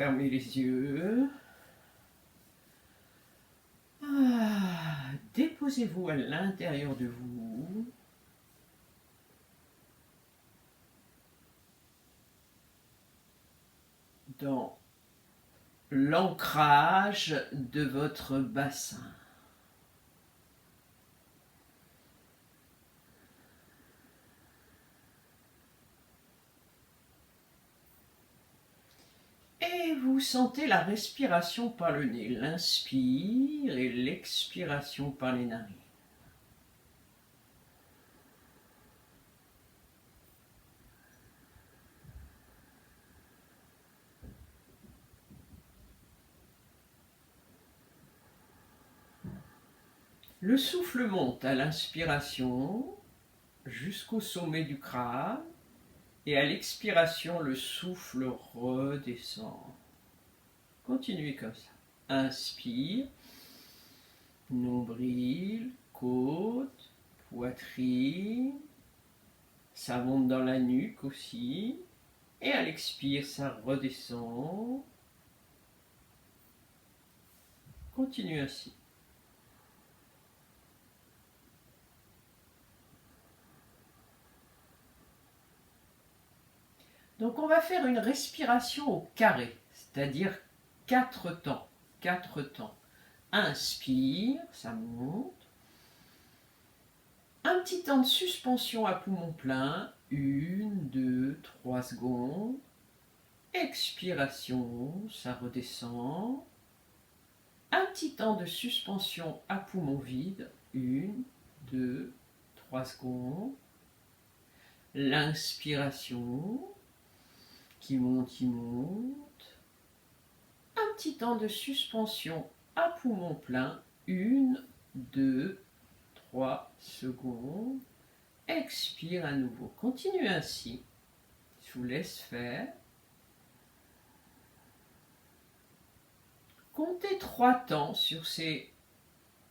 fermer les yeux. Déposez-vous à l'intérieur de vous. Dans l'ancrage de votre bassin. Et vous sentez la respiration par le nez, l'inspire et l'expiration par les narines. Le souffle monte à l'inspiration jusqu'au sommet du crâne et à l'expiration, le souffle redescend. Continuez comme ça. Inspire, nombril, côte, poitrine, ça monte dans la nuque aussi. Et à l'expire, ça redescend. Continue ainsi. Donc on va faire une respiration au carré, c'est-à-dire 4 temps. 4 temps. Inspire, ça monte. Un petit temps de suspension à poumon plein. 1, 2, 3 secondes. Expiration, ça redescend. Un petit temps de suspension à poumon vide. 1, 2, 3 secondes. L'inspiration qui monte. Un petit temps de suspension à poumon plein. 1, 2, 3 secondes. Expire à nouveau. Continue ainsi. Je vous laisse faire. Comptez 3 temps sur ces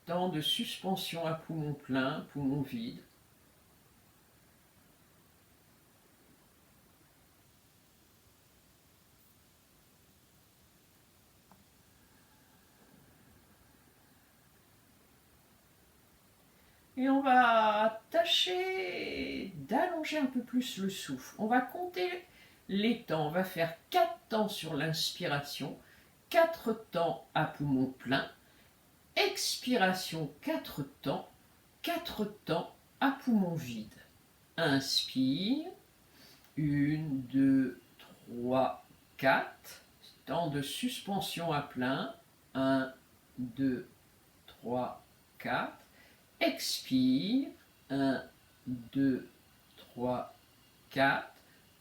temps de suspension à poumon plein, poumon vide. Et on va tâcher d'allonger un peu plus le souffle. On va compter les temps. On va faire 4 temps sur l'inspiration, 4 temps à poumon plein. Expiration, 4 temps, 4 temps à poumon vide. Inspire, 1, 2, 3, 4. Temps de suspension à plein, 1, 2, 3, 4. Expire, 1, 2, 3, 4.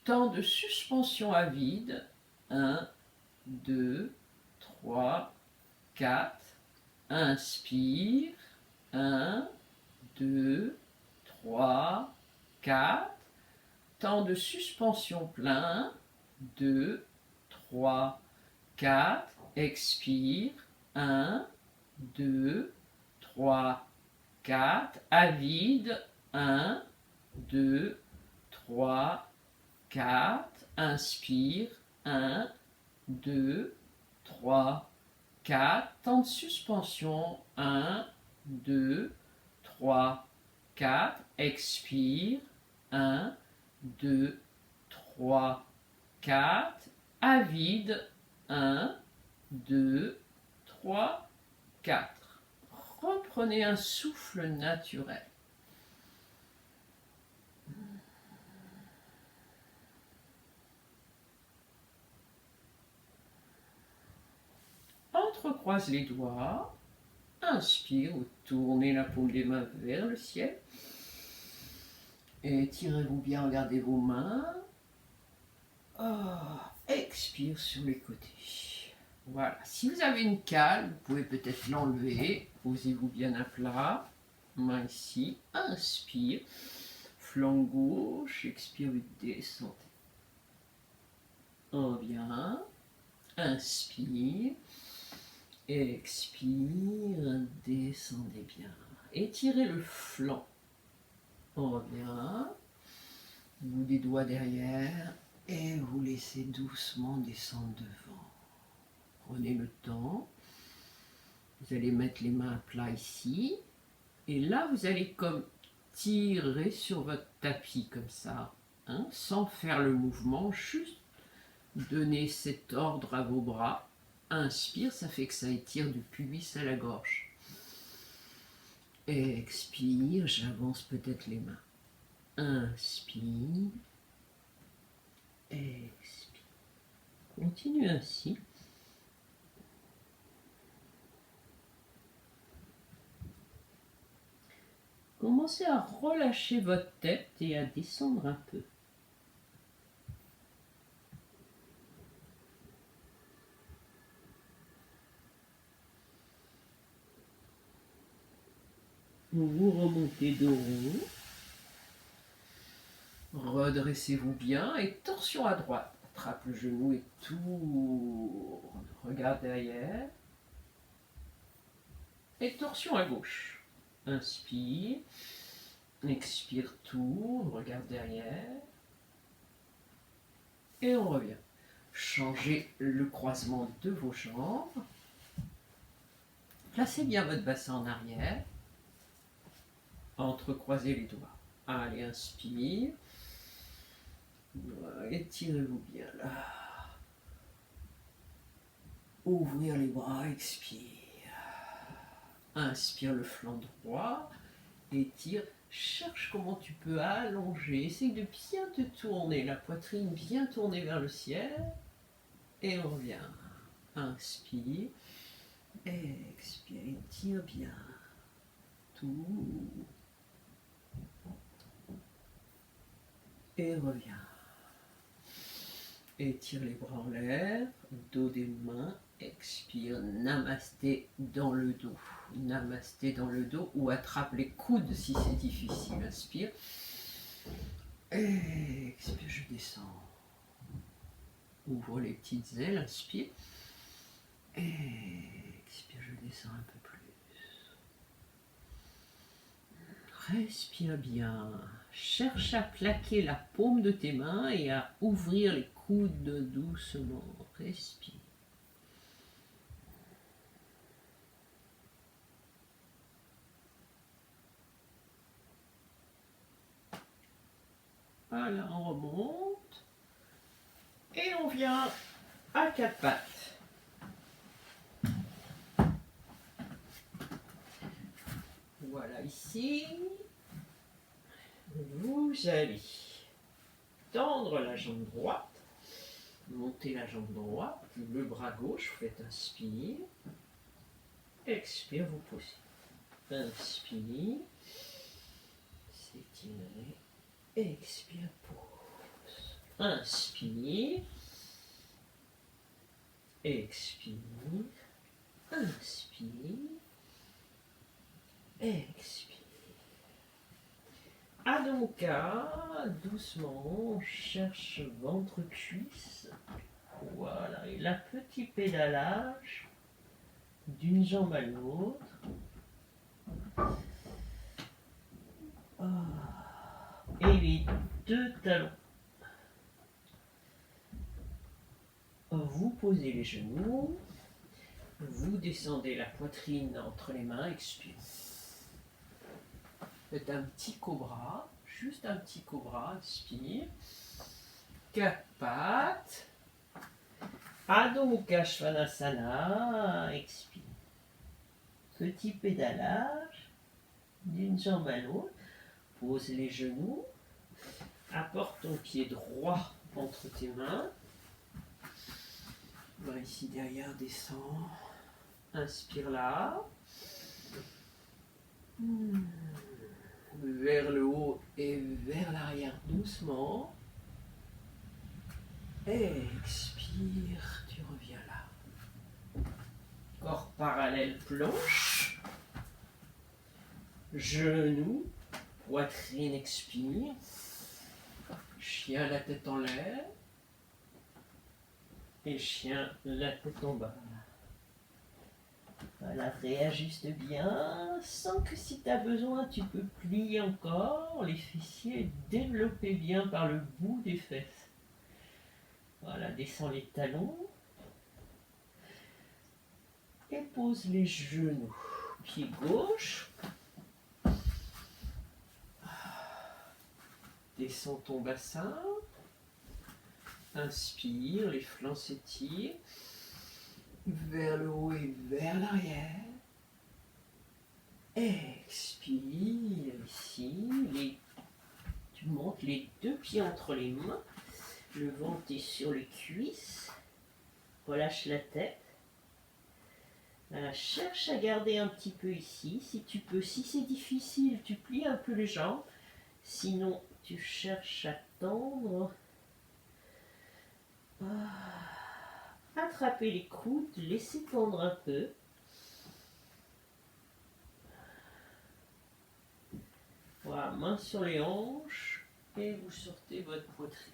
Temps de suspension à vide, 1, 2, 3, 4. Inspire, 1, 2, 3, 4. Temps de suspension plein, 2, 3, 4. Expire, 1, 2, 3, 4. À vide, 1, 2, 3, 4. Inspire, 1, 2, 3, 4. Temps de suspension, 1, 2, 3, 4. Expire, 1, 2, 3, 4. À vide, 1, 2, 3, 4. Reprenez un souffle naturel. Entrecroise les doigts. Inspire, vous tournez la paume des mains vers le ciel. Étirez-vous bien, regardez vos mains. Expire sur les côtés. Voilà. Si vous avez une cale, vous pouvez peut-être l'enlever. Posez-vous bien à plat. Main ici. Inspire. Flanc gauche. Expire, vous descendez. Bien. Inspire. Expire. Descendez bien. Étirez le flanc. Bien. Bout des doigts derrière. Et vous laissez doucement descendre devant. Prenez le temps. Vous allez mettre les mains à plat ici. Et là, vous allez comme tirer sur votre tapis comme ça, hein, sans faire le mouvement, juste donner cet ordre à vos bras. Inspire, ça fait que ça étire du pubis à la gorge. Expire, j'avance peut-être les mains. Inspire, expire. Continue ainsi. Commencez à relâcher votre tête et à descendre un peu. Vous remontez dos rond. Redressez-vous bien et torsion à droite. Attrape le genou et tourne. Regarde derrière. Et torsion à gauche. Inspire. Expire, tourne. Regarde derrière. Et on revient. Changez le croisement de vos jambes. Placez bien votre bassin en arrière. Entrecroisez les doigts. Allez, inspire. Étirez-vous bien là. Ouvrir les bras, expire. Inspire le flanc droit. Étire. Cherche comment tu peux allonger. Essaye de bien te tourner. La poitrine bien tournée vers le ciel. Et on revient. Inspire. Expire. Étire bien. Tout. Et reviens. Étire les bras en l'air, dos des mains, expire, namasté dans le dos. Namasté dans le dos ou attrape les coudes si c'est difficile. Inspire. Expire, je descends. Ouvre les petites ailes, inspire. Expire, je descends un peu plus. Respire bien. Cherche à plaquer la paume de tes mains et à ouvrir les coudes doucement. Respire. Voilà, on remonte. Et on vient à quatre pattes. Voilà ici. Vous allez tendre la jambe droite, monter la jambe droite, le bras gauche, vous faites inspire, expire, vous posez. Inspire, s'étirer, expire, pose. Inspire, expire, inspire, expire. Adonka, doucement, on cherche ventre-cuisse. Voilà, et là, petit pédalage d'une jambe à l'autre. Et les deux talons. Vous posez les genoux. Vous descendez la poitrine entre les mains, expire. Faites un petit cobra, juste un petit cobra, inspire. Quatre pattes. Adho Mukha Svanasana, expire. Petit pédalage d'une jambe à l'autre. Pose les genoux. Apporte ton pied droit entre tes mains. Voilà, ici derrière, descend. Inspire là. Vers le haut et vers l'arrière doucement. Expire, tu reviens là. Corps parallèle, planche. Genoux, poitrine, expire. Chien, la tête en l'air. Et chien, la tête en bas. Voilà, réajuste bien. Sens que si tu as besoin, tu peux plier encore les fessiers et développer bien par le bout des fesses. Voilà, descends les talons. Et pose les genoux. Pied gauche. Descends ton bassin. Inspire, les flancs s'étirent. Vers le haut et vers l'arrière. Expire ici. Tu montes les deux pieds entre les mains. Le ventre est sur les cuisses. Relâche la tête. Cherche à garder un petit peu ici. Si tu peux, si c'est difficile, tu plies un peu les jambes. Sinon, tu cherches à tendre. Attrapez les coudes, laissez tendre un peu. Voilà, main sur les hanches et vous sortez votre poitrine.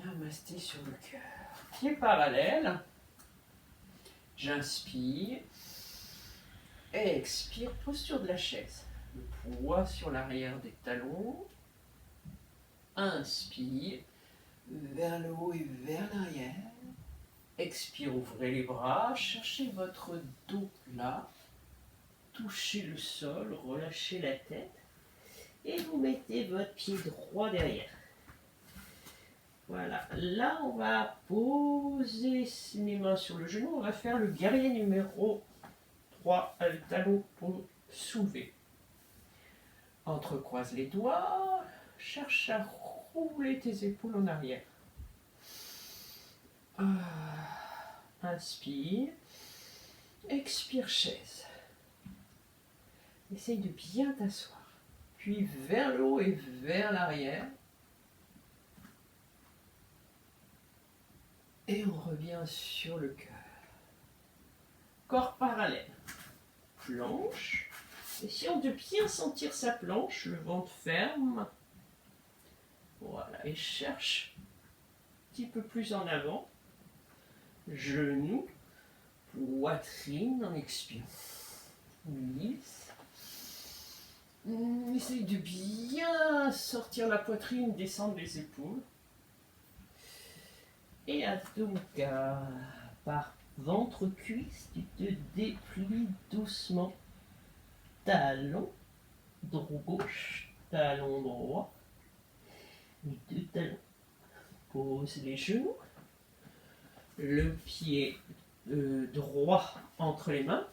Namasté sur le cœur. Pieds parallèles. J'inspire. Expire, posture de la chaise. Le poids sur l'arrière des talons. Inspire. Vers le haut et vers l'arrière. Expire, ouvrez les bras. Cherchez votre dos plat. Touchez le sol, relâchez la tête. Et vous mettez votre pied droit derrière. Voilà, là on va poser les mains sur le genou, on va faire le guerrier numéro 3, le talon pour soulever. Entrecroise les doigts, cherche à rouler tes épaules en arrière. Inspire, expire chaise. Essaye de bien t'asseoir, puis vers le haut et vers l'arrière. Et on revient sur le cœur. Corps parallèle. Planche. Essayons de bien sentir sa planche, le ventre ferme. Voilà, et cherche un petit peu plus en avant. Genoux, poitrine en expirant. Glisse. Essaye de bien sortir la poitrine, descendre les épaules. Et Adho Mukha, par ventre-cuisse, tu te déplies doucement. Talon gauche, talon droit, les deux talons. Pose les genoux, le pied droit entre les mains,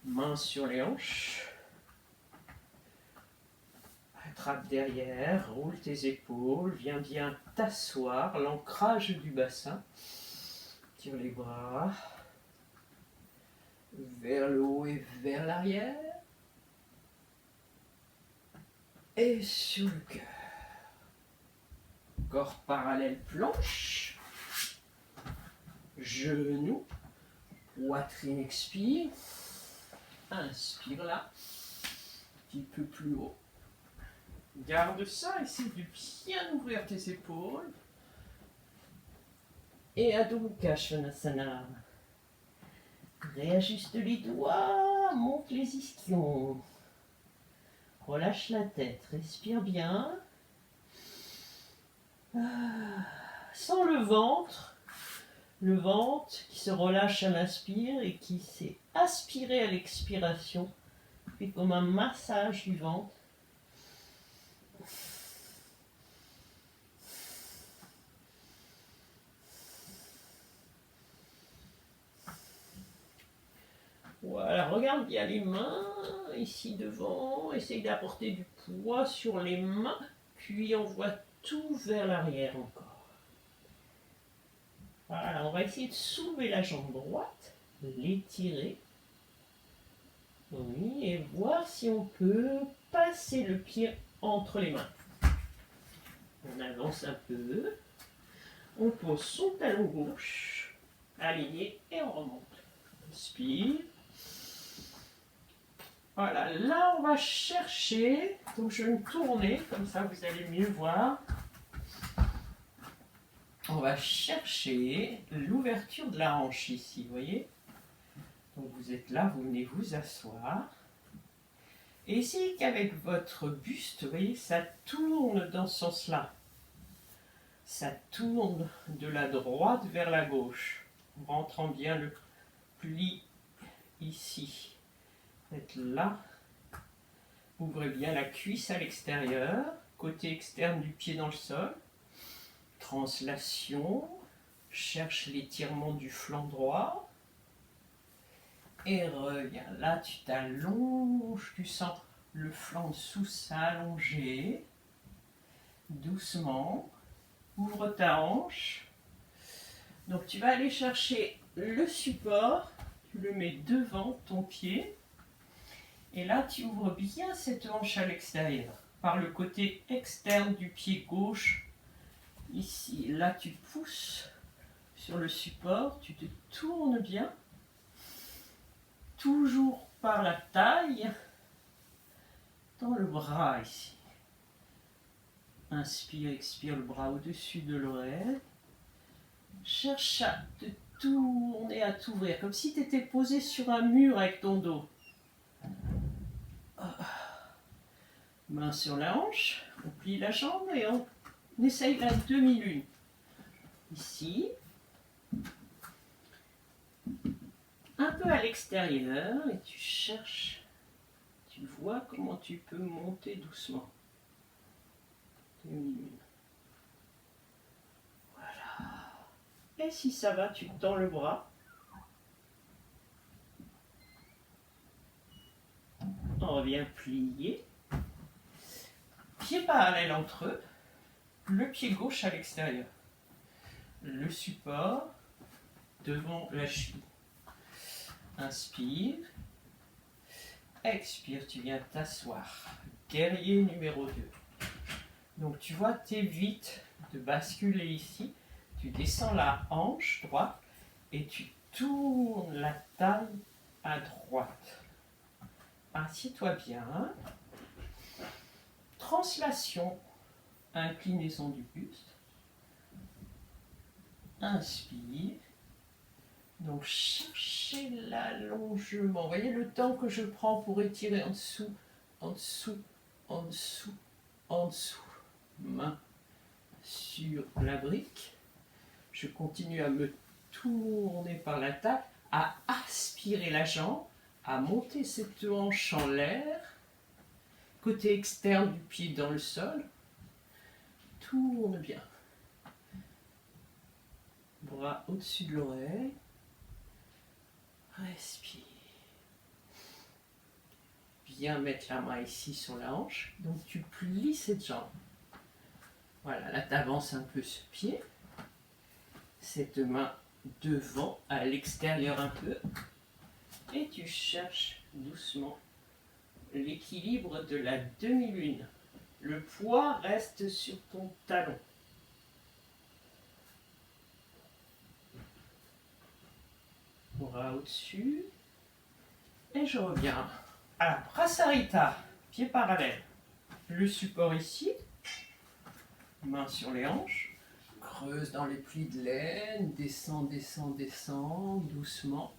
main sur les hanches. Attrape derrière, roule tes épaules, viens bien t'asseoir, l'ancrage du bassin. Tire les bras vers le haut et vers l'arrière. Et sur le cœur. Corps parallèle, planche. Genoux, poitrine, expire. Inspire là, un petit peu plus haut. Garde ça, essaie de bien ouvrir tes épaules. Et Adho Mukha Svanasana. Réajuste les doigts, monte les ischions. Relâche la tête, respire bien. Sens le ventre qui se relâche à l'inspire et qui s'est aspiré à l'expiration. Puis comme un massage du ventre. Voilà, regarde bien les mains, ici devant, essaye d'apporter du poids sur les mains, puis envoie tout vers l'arrière encore. Voilà, on va essayer de soulever la jambe droite, l'étirer, oui, et voir si on peut passer le pied entre les mains. On avance un peu, on pose son talon gauche, aligné, et on remonte. Inspire. Voilà, là on va chercher, donc je vais me tourner, comme ça vous allez mieux voir. On va chercher l'ouverture de la hanche ici, vous voyez. Donc vous êtes là, vous venez vous asseoir. Et essayez qu'avec votre buste, vous voyez, ça tourne dans ce sens-là. Ça tourne de la droite vers la gauche, en rentrant bien le pli ici. Faites là. Ouvrez bien la cuisse à l'extérieur, côté externe du pied dans le sol. Translation. Cherche l'étirement du flanc droit. Et reviens. Là, tu t'allonges. Tu sens le flanc dessous s'allonger. Doucement. Ouvre ta hanche. Donc, tu vas aller chercher le support. Tu le mets devant ton pied. Et là, tu ouvres bien cette hanche à l'extérieur. Par le côté externe du pied gauche. Ici, là, tu pousses sur le support. Tu te tournes bien. Toujours par la taille. Dans le bras ici. Inspire, expire le bras au-dessus de l'oreille. Cherche à te tourner, à t'ouvrir. Comme si tu étais posé sur un mur avec ton dos. Main sur la hanche, on plie la jambe et on essaye la demi-lune. Ici. Un peu à l'extérieur et tu cherches, tu vois comment tu peux monter doucement. Demi-lune. Voilà. Et si ça va, tu tends le bras. On revient plier. Pieds parallèles entre eux, le pied gauche à l'extérieur. Le support devant la cheville. Inspire. Expire, tu viens t'asseoir. Guerrier numéro 2. Donc tu vois, tu évites de basculer ici. Tu descends la hanche droite et tu tournes la taille à droite. Assieds-toi bien. Translation, inclinaison du buste. Inspire. Donc cherchez l'allongement. Vous voyez le temps que je prends pour étirer en dessous, en dessous, en dessous, en dessous. Main sur la brique. Je continue à me tourner par la table, à aspirer la jambe, à monter cette hanche en l'air. Côté externe du pied dans le sol. Tourne bien. Bras au-dessus de l'oreille. Respire. Viens mettre la main ici sur la hanche. Donc tu plies cette jambe. Voilà, là tu avances un peu ce pied. Cette main devant, à l'extérieur un peu. Et tu cherches doucement l'équilibre de la demi-lune. Le poids reste sur ton talon. Bras au-dessus. Et je reviens à la Prasarita, pied parallèle. Le support ici. Main sur les hanches. Creuse dans les plis de laine. Descends, descends, descends. Doucement.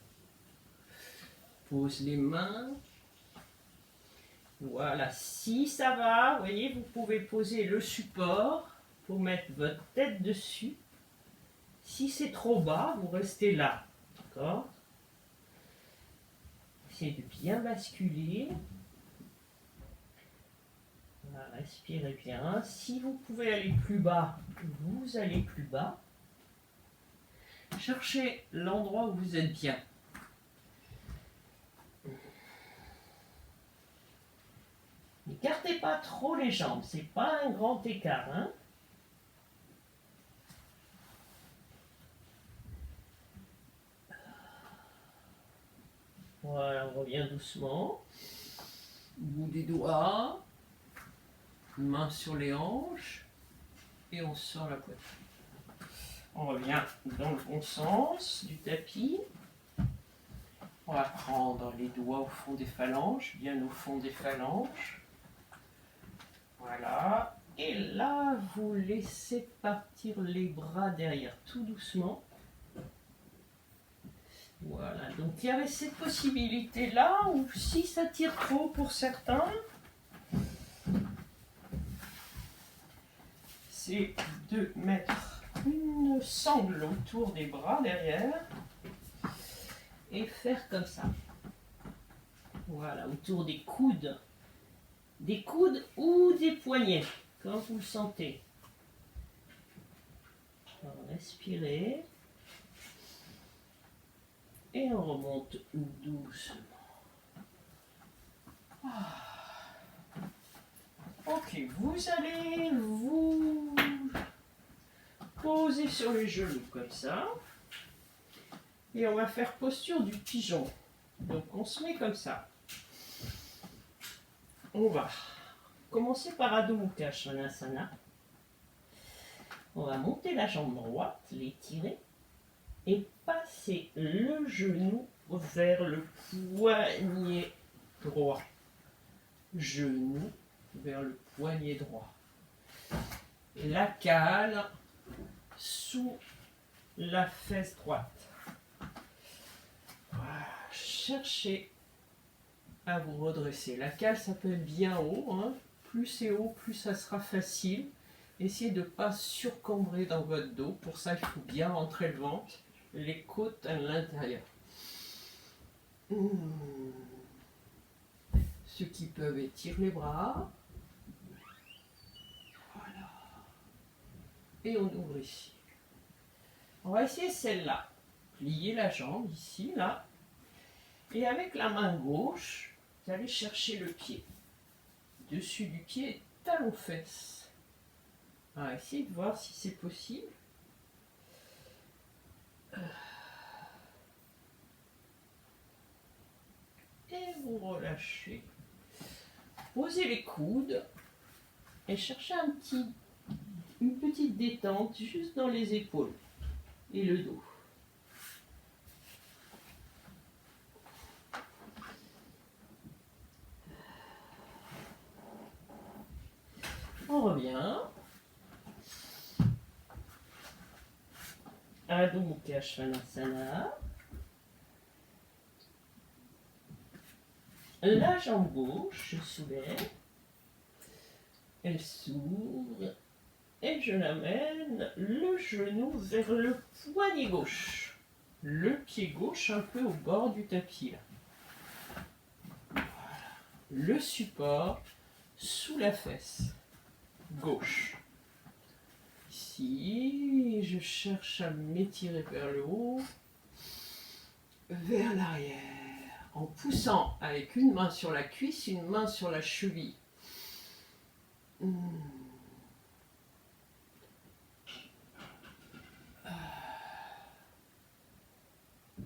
Pose les mains. Voilà, si ça va, vous voyez, vous pouvez poser le support pour mettre votre tête dessus. Si c'est trop bas, vous restez là. D'accord? Essayez de bien basculer. Voilà, respirez bien. Si vous pouvez aller plus bas, vous allez plus bas. Cherchez l'endroit où vous êtes bien. N'écartez pas trop les jambes, c'est pas un grand écart. Hein? Voilà, on revient doucement. Bout des doigts. Main sur les hanches. Et on sort la poitrine. On revient dans le bon sens du tapis. On va prendre les doigts au fond des phalanges, bien au fond des phalanges. Voilà. Et là, vous laissez partir les bras derrière, tout doucement. Voilà. Donc, il y avait cette possibilité-là, ou si ça tire trop pour certains, c'est de mettre une sangle autour des bras derrière et faire comme ça. Voilà, autour des coudes ou des poignets, comme vous le sentez. Respirez et on remonte doucement. Ok, vous allez vous poser sur les genoux comme ça et on va faire posture du pigeon. Donc on se met comme ça. On va commencer par Adho Mukha Svanasana. On va monter la jambe droite, l'étirer et passer le genou vers le poignet droit. Genou vers le poignet droit. La cale sous la fesse droite. Voilà. Cherchez à vous redresser. La cale, ça peut être bien haut. Hein. Plus c'est haut, plus ça sera facile. Essayez de ne pas surcambrer dans votre dos. Pour ça, il faut bien rentrer le ventre, les côtes à l'intérieur. Ceux qui peuvent étirent les bras. Voilà. Et on ouvre ici. On va essayer celle-là. Pliez la jambe ici, là. Et avec la main gauche, vous allez chercher le pied. Dessus du pied, talon-fesse. On va essayer de voir si c'est possible. Et vous relâchez. Posez les coudes et cherchez une petite détente juste dans les épaules et le dos. On revient. Adho Mukha Svanasana. La jambe gauche, je soulève. Elle s'ouvre. Et je l'amène le genou vers le poignet gauche. Le pied gauche un peu au bord du tapis. Là. Voilà. Le support sous la fesse gauche. Ici, je cherche à m'étirer vers le haut, vers l'arrière, en poussant avec une main sur la cuisse, une main sur la cheville.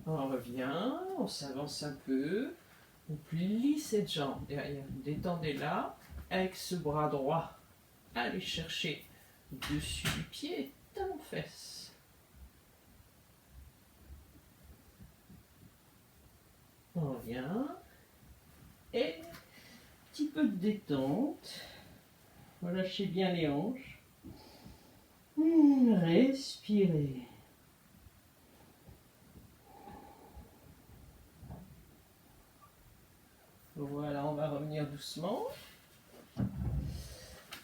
On revient, on s'avance un peu, on plie cette jambe derrière, détendez-la avec ce bras droit. Allez chercher dessus du pied, talon-fesse. On revient. Et un petit peu de détente. Relâchez bien les hanches. Respirez. Voilà, on va revenir doucement.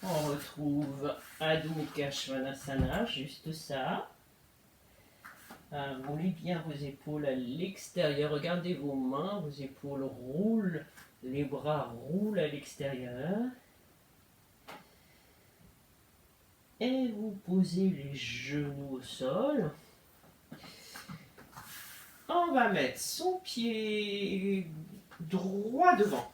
On retrouve Adho Mukha Svanasana, juste ça. Roulez bien vos épaules à l'extérieur. Regardez vos mains, vos épaules roulent, les bras roulent à l'extérieur. Et vous posez les genoux au sol. On va mettre son pied droit devant.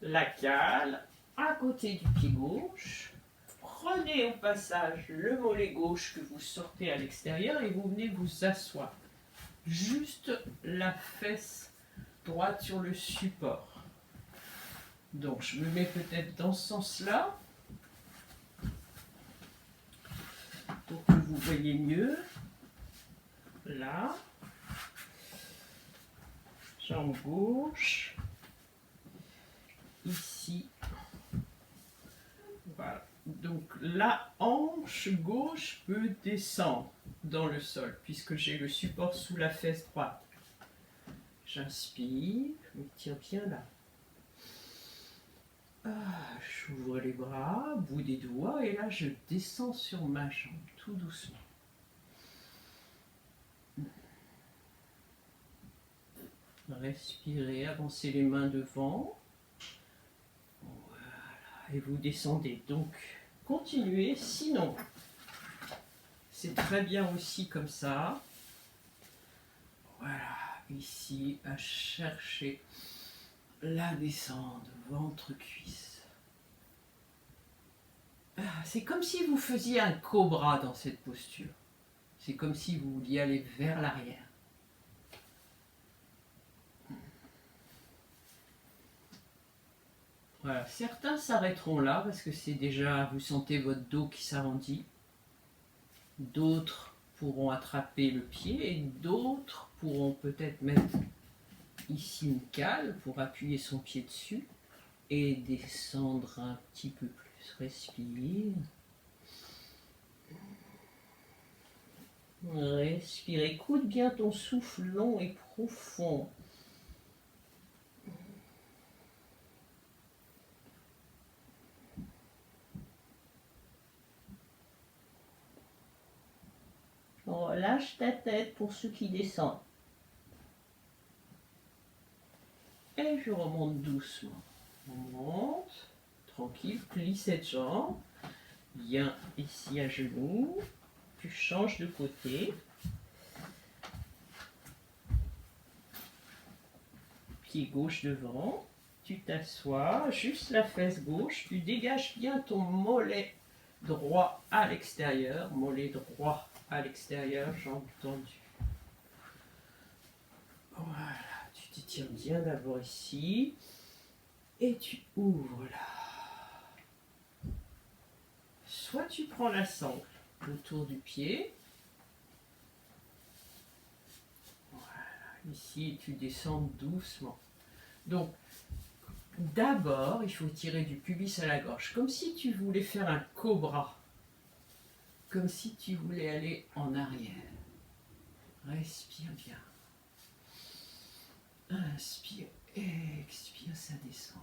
La cale à côté du pied gauche. Prenez au passage le mollet gauche que vous sortez à l'extérieur et vous venez vous asseoir. Juste la fesse droite sur le support. Donc je me mets peut-être dans ce sens-là pour que vous voyez mieux. Là. Jambe gauche. Ici. Voilà. Donc la hanche gauche peut descendre dans le sol puisque j'ai le support sous la fesse droite. J'inspire, je me tiens bien là. J'ouvre les bras, bout des doigts, et là je descends sur ma jambe, tout doucement. Respirez, avancez les mains devant. Voilà, et vous descendez. Donc, continuez, sinon, c'est très bien aussi comme ça. Voilà, ici, à chercher la descente, ventre-cuisse. C'est comme si vous faisiez un cobra dans cette posture. C'est comme si vous vouliez aller vers l'arrière. Voilà, certains s'arrêteront là parce que c'est déjà, vous sentez votre dos qui s'arrondit. D'autres pourront attraper le pied et d'autres pourront peut-être mettre ici une cale pour appuyer son pied dessus et descendre un petit peu plus. Respire. Respire. Écoute bien ton souffle long et profond. Relâche ta tête pour ceux qui descendent. Et je remonte doucement. On monte. Tranquille. Plie cette jambe. Viens ici à genoux. Tu changes de côté. Pied gauche devant. Tu t'assois. Juste la fesse gauche. Tu dégages bien ton mollet droit à l'extérieur. Mollet droit à l'extérieur. Jambes tendues. Voilà. Tu t'étires bien d'abord ici. Et tu ouvres là. Soit tu prends la sangle autour du pied. Voilà. Ici, tu descends doucement. Donc, d'abord, il faut tirer du pubis à la gorge. Comme si tu voulais faire un cobra. Comme si tu voulais aller en arrière. Respire bien. Inspire, expire, ça descend.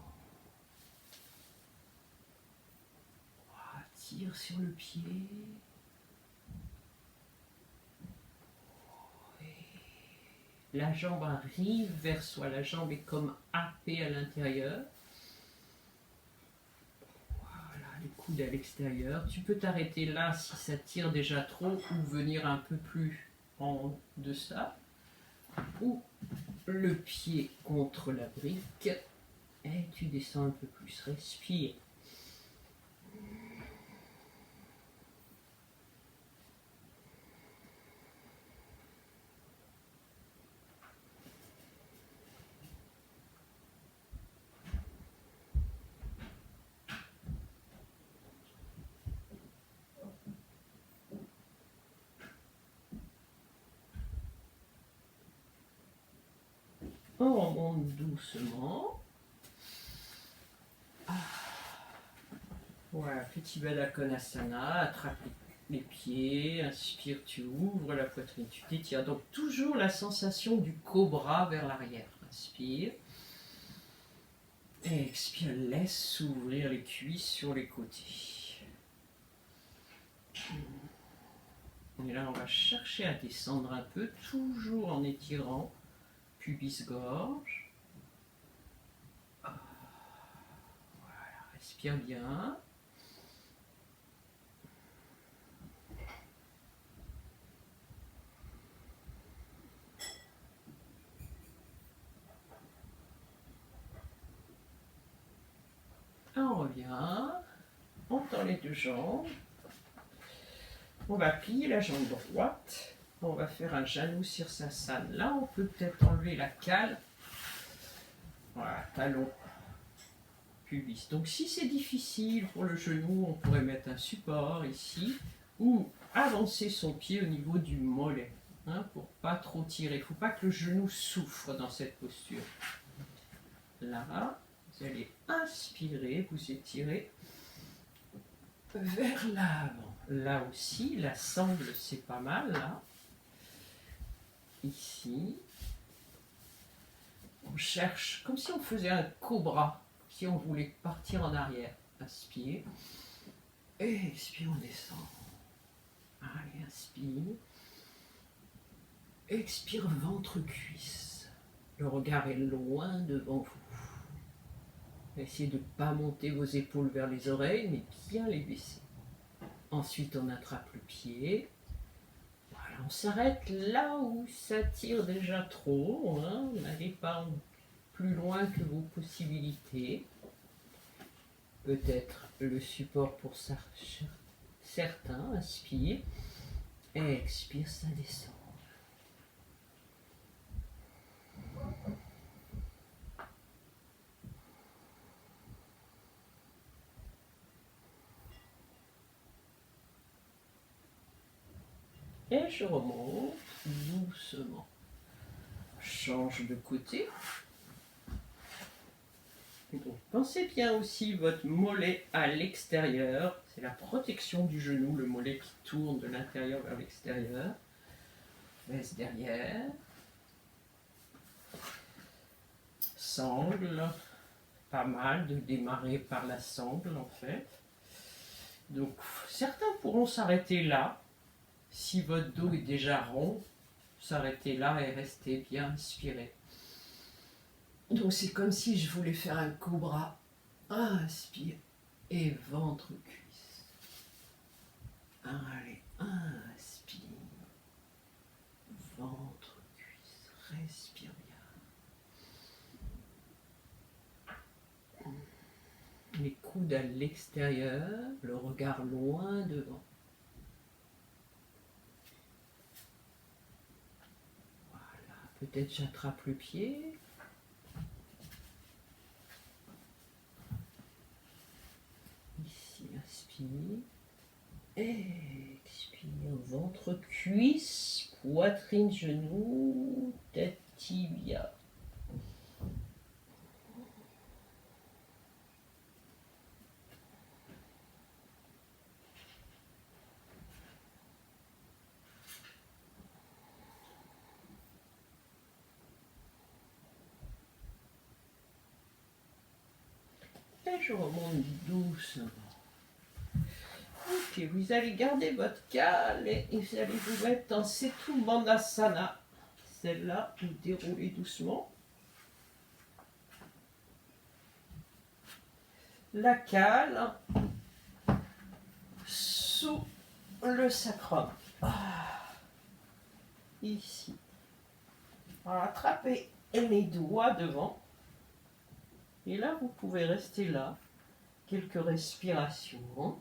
Tire sur le pied. La jambe arrive vers soi. La jambe est comme happée à l'intérieur. Voilà, les coudes à l'extérieur. Tu peux t'arrêter là si ça tire déjà trop ou venir un peu plus en deçà. Ou le pied contre la brique. Et tu descends un peu plus. Respire. On remonte doucement. Voilà, petit Baddha Konasana, attrape les pieds, inspire, tu ouvres la poitrine, tu t'étires. Donc toujours la sensation du cobra vers l'arrière. Inspire. Et expire, laisse s'ouvrir les cuisses sur les côtés. Et là, on va chercher à descendre un peu, toujours en étirant pubis-gorge. Voilà, respire bien. On revient, on tend les deux jambes. On va plier la jambe droite. On va faire un Janu Sirsasana. Là, on peut peut-être enlever la cale. Voilà, talon, pubis. Donc, si c'est difficile pour le genou, on pourrait mettre un support ici ou avancer son pied au niveau du mollet pour pas trop tirer. Il ne faut pas que le genou souffre dans cette posture. Là, vous allez inspirer, vous étirez vers l'avant. Là aussi, la sangle, c'est pas mal, là. Ici. On cherche, comme si on faisait un cobra, si on voulait partir en arrière. Inspire. Et expire, on descend. Allez, inspire. Expire, ventre, cuisse. Le regard est loin devant vous. Essayez de ne pas monter vos épaules vers les oreilles, mais bien les baisser. Ensuite, on attrape le pied. Voilà, on s'arrête là où ça tire déjà trop. Hein. N'allez pas plus loin que vos possibilités. Peut-être le support pour certains. Inspire. Et expire, ça descend. Et je remonte doucement. Change de côté. Donc, pensez bien aussi votre mollet à l'extérieur. C'est la protection du genou, le mollet qui tourne de l'intérieur vers l'extérieur. Laisse derrière. Sangle. Pas mal de démarrer par la sangle en fait. Donc certains pourront s'arrêter là. Si votre dos est déjà rond, s'arrêter là et rester bien inspiré. Donc c'est comme si je voulais faire un cobra. Inspire et ventre cuisse. Allez, inspire. Ventre cuisse. Respire bien. Les coudes à l'extérieur, le regard loin devant. Voilà, peut-être j'attrape le pied. Ici, inspire. Expire, ventre, cuisse, poitrine, genou, tête, tibia. Et je remonte doucement. Ok, vous allez garder votre cale et vous allez vous mettre dans Setu Bandhasana. Celle-là, vous déroulez doucement. La cale sous le sacrum. Ici. Alors, attrapez les doigts devant. Et là, vous pouvez rester là. Quelques respirations.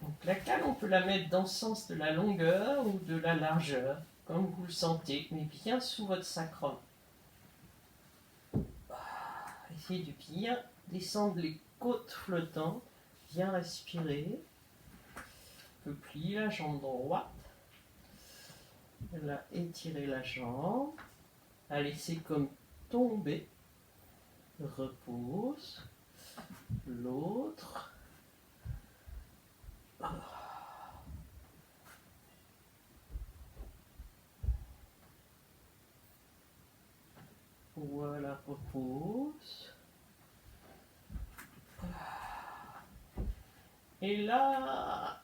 Donc la cale, on peut la mettre dans le sens de la longueur ou de la largeur, comme vous le sentez, mais bien sous votre sacrum. Essayez de bien descendre les côtes flottantes, bien respirer. On peut plier la jambe droite. Là, étirer la jambe. La laisser comme tomber. Repose. L'autre. Voilà, repose. Et là,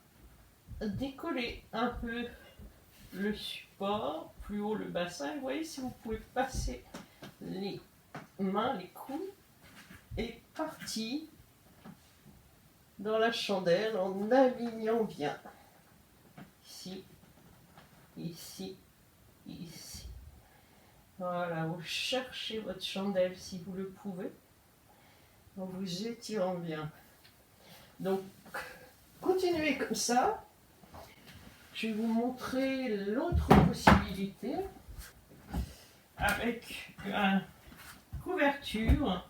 décollez un peu le support, plus haut le bassin. Et vous voyez si vous pouvez passer les mains, les coudes, et partir dans la chandelle en alignant bien. Ici, ici, ici. Voilà, vous cherchez votre chandelle si vous le pouvez, en vous étirant bien. Donc, continuez comme ça. Je vais vous montrer l'autre possibilité avec une couverture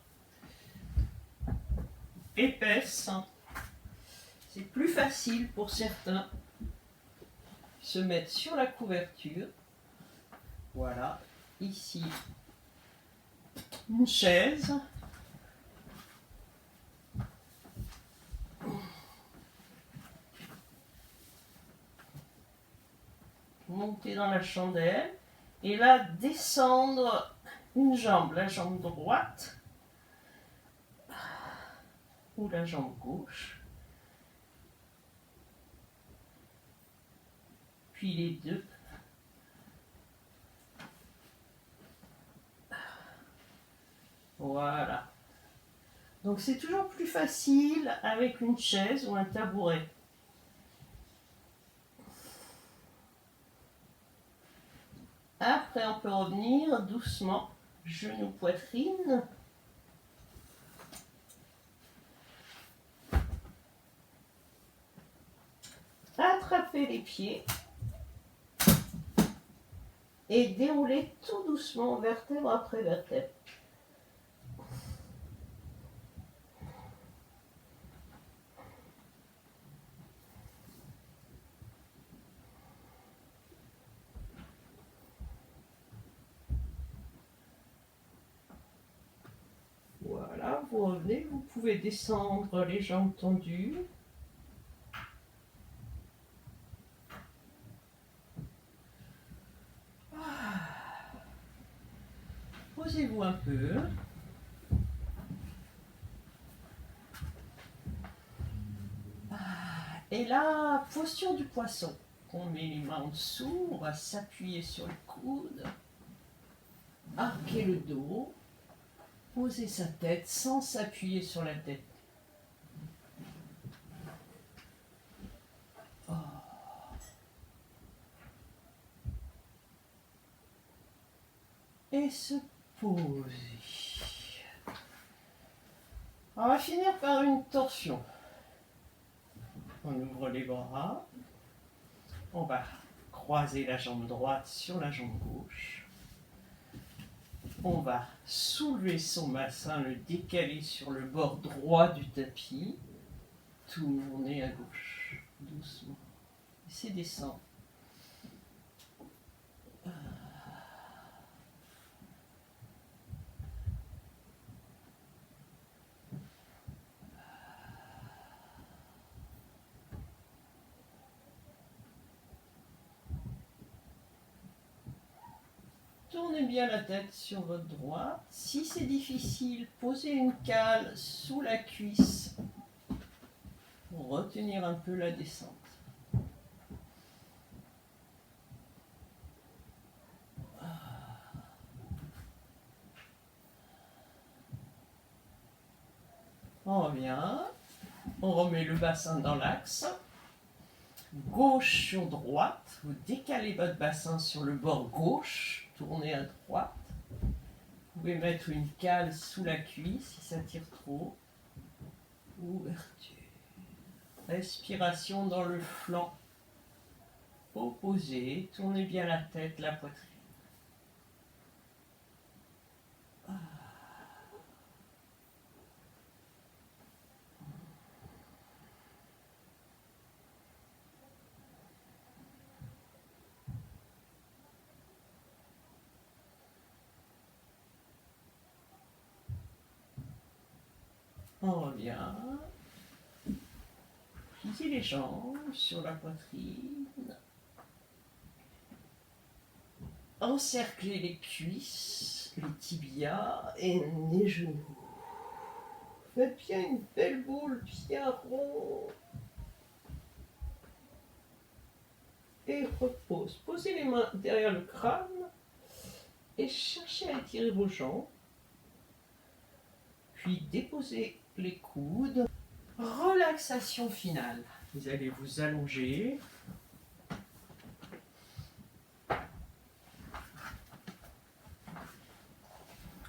épaisse. C'est plus facile pour certains se mettre sur la couverture. Voilà, ici une chaise. Montez dans la chandelle Et là, descendre une jambe, la jambe droite ou la jambe gauche. Puis les deux. Voilà. Donc c'est toujours plus facile avec une chaise ou un tabouret. Après, on peut revenir doucement, genou, poitrine. Attraper les pieds et dérouler tout doucement, vertèbre après vertèbre. Voilà, vous revenez, vous pouvez descendre les jambes tendues. Posez-vous un peu. Et là, posture du poisson. On met les mains en dessous, on va s'appuyer sur le coude, arquer le dos, poser sa tête sans s'appuyer sur la tête. Oh. Et se poser. On va finir par une torsion. On ouvre les bras. On va croiser la jambe droite sur la jambe gauche. On va soulever son bassin, le décaler sur le bord droit du tapis. Tourner à gauche, doucement. Laissez descendre. Tournez bien la tête sur votre droite. Si c'est difficile, posez une cale sous la cuisse pour retenir un peu la descente. On revient. On remet le bassin dans l'axe. Gauche sur droite. Vous décalez votre bassin sur le bord gauche. Tournez à droite. Vous pouvez mettre une cale sous la cuisse si ça tire trop. Ouverture. Respiration dans le flanc opposé. Tournez bien la tête, la poitrine. On revient. Pliez les jambes sur la poitrine. Encerclez les cuisses, les tibias et les genoux. Faites bien une belle boule bien ronde. Et repose. Posez les mains derrière le crâne et cherchez à étirer vos jambes. Puis déposez les coudes. Relaxation finale. Vous allez vous allonger.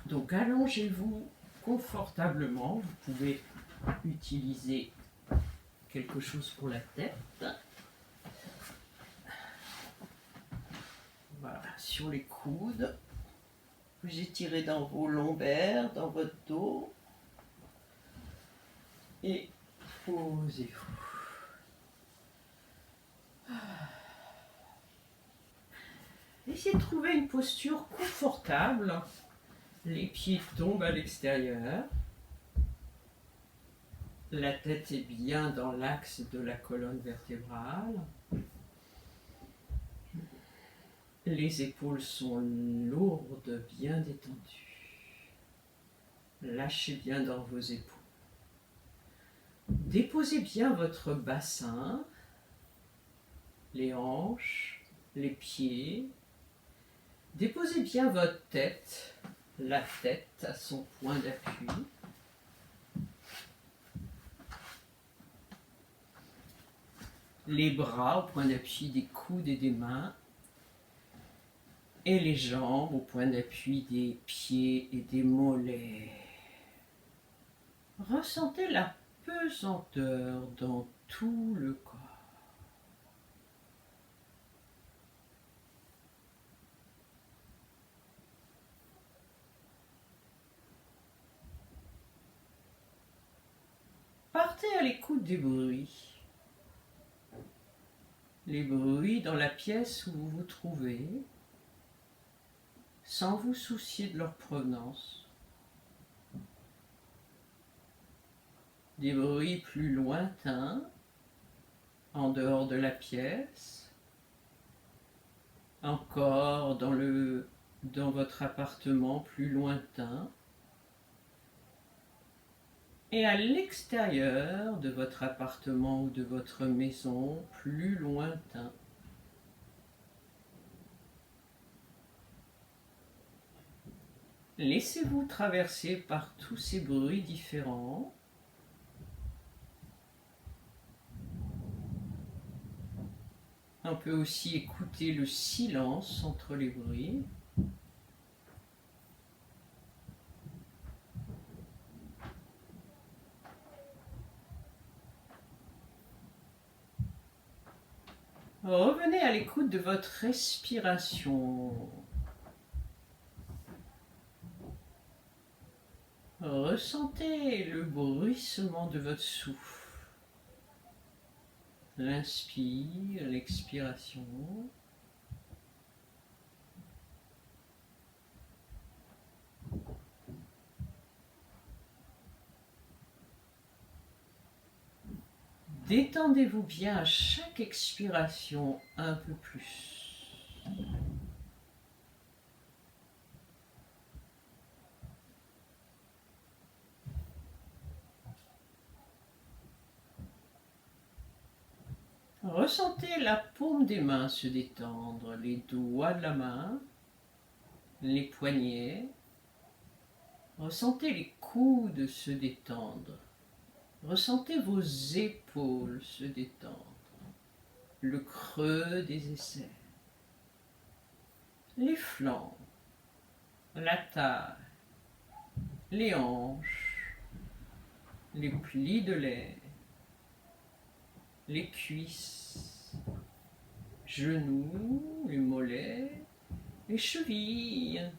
Donc allongez-vous confortablement. Vous pouvez utiliser quelque chose pour la tête. Voilà, sur les coudes. Vous étirez dans vos lombaires, dans votre dos. Et posez-vous. Essayez de trouver une posture confortable. Les pieds tombent à l'extérieur. La tête est bien dans l'axe de la colonne vertébrale. Les épaules sont lourdes, bien détendues. Lâchez bien dans vos épaules. Déposez bien votre bassin, les hanches, les pieds. Déposez bien votre tête, la tête à son point d'appui. Les bras au point d'appui des coudes et des mains. Et les jambes au point d'appui des pieds et des mollets. Ressentez la pesanteur dans tout le corps. Partez à l'écoute des bruits. Les bruits dans la pièce où vous vous trouvez, sans vous soucier de leur provenance. Des bruits plus lointains, en dehors de la pièce, encore dans votre appartement plus lointain, et à l'extérieur de votre appartement ou de votre maison plus lointain. Laissez-vous traverser par tous ces bruits différents. On peut aussi écouter le silence entre les bruits. Revenez à l'écoute de votre respiration. Ressentez le bruissement de votre souffle. L'inspire, l'expiration. Détendez-vous bien à chaque expiration un peu plus. Ressentez la paume des mains se détendre, les doigts de la main, les poignets. Ressentez les coudes se détendre. Ressentez vos épaules se détendre, le creux des aisselles, les flancs, la taille, les hanches, les plis de lait, les cuisses, genoux, les mollets, les chevilles.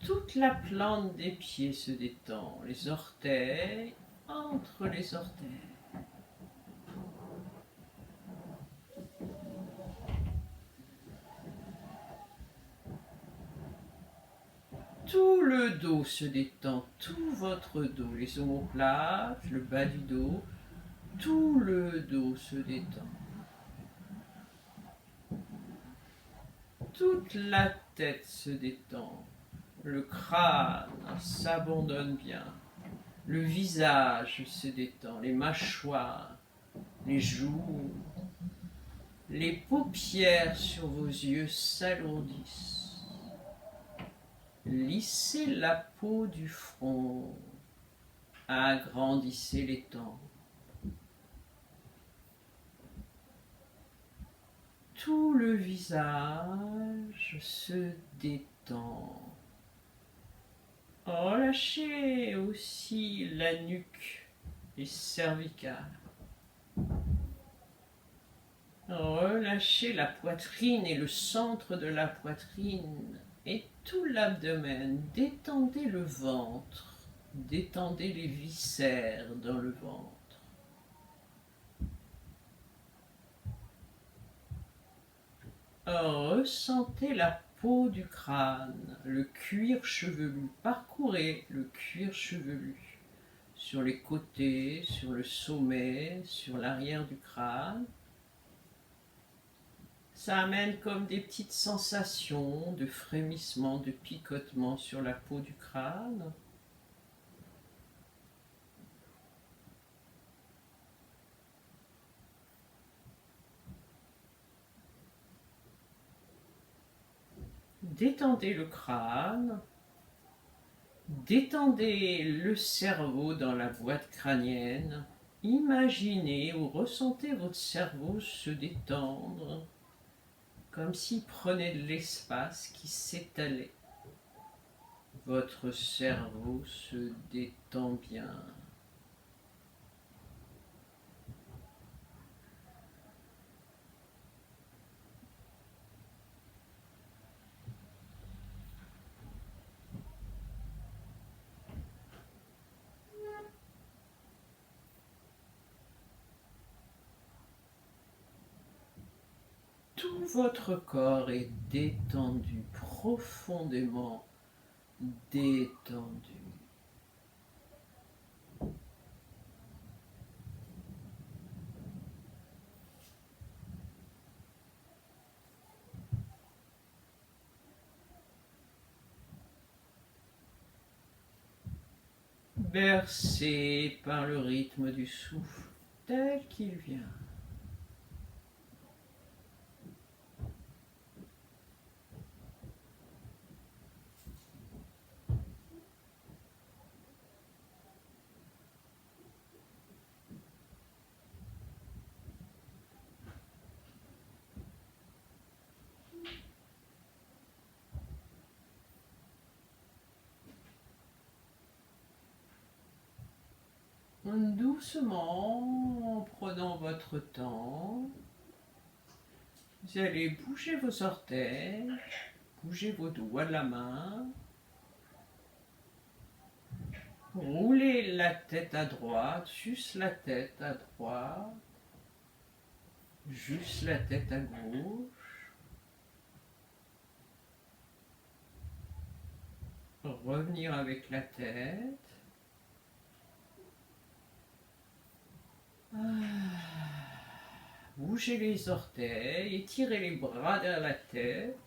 Toute la plante des pieds se détend, les orteils, entre les orteils. Tout le dos se détend, tout votre dos, les omoplates, le bas du dos, tout le dos se détend. Toute la tête se détend, le crâne s'abandonne bien, le visage se détend, les mâchoires, les joues, les paupières sur vos yeux s'alourdissent. Lissez la peau du front, agrandissez les tempes. Tout le visage se détend. Relâchez aussi la nuque et cervicales. Relâchez la poitrine et le centre de la poitrine et tout l'abdomen. Détendez le ventre. Détendez les viscères dans le ventre. Ressentez la peau du crâne, le cuir chevelu. Parcourez le cuir chevelu sur les côtés, sur le sommet, sur l'arrière du crâne. Ça amène comme des petites sensations de frémissement, de picotement sur la peau du crâne. Détendez le crâne, détendez le cerveau dans la boîte crânienne. Imaginez ou ressentez votre cerveau se détendre, comme s'il prenait de l'espace qui s'étalait. Votre cerveau se détend bien. Tout votre corps est détendu, profondément détendu. Bercé par le rythme du souffle tel qu'il vient. Doucement, en prenant votre temps, vous allez bouger vos orteils, bouger vos doigts de la main, roulez la tête à droite, juste la tête à droite, juste la tête à gauche. Revenir avec la tête. Bougez les orteils, étirez les bras derrière la tête.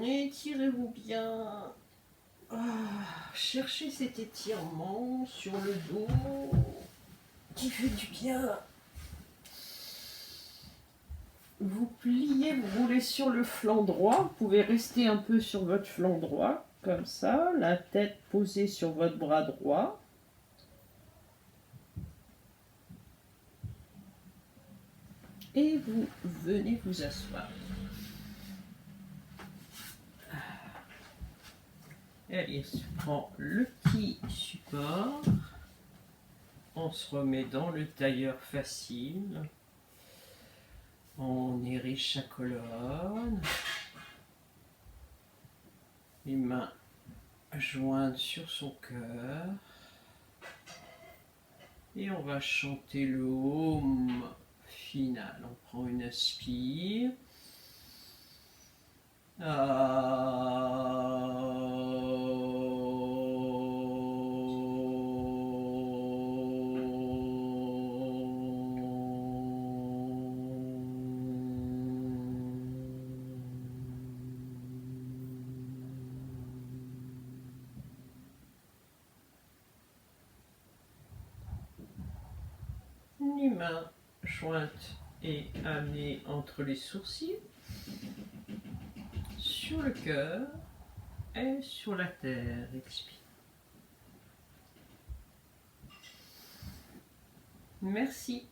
Étirez-vous bien. Cherchez cet étirement sur le dos qui fait du bien. Vous pliez, vous roulez sur le flanc droit. Vous pouvez rester un peu sur votre flanc droit, comme ça, la tête posée sur votre bras droit. Et vous venez vous asseoir. Allez, on prend le petit support. On se remet dans le tailleur facile. On érige sa colonne. Les mains jointes sur son cœur. Et on va chanter le home final. On prend une inspire. Les mains jointes et amenées entre les sourcils, sur le cœur et sur la terre. Expire. Merci.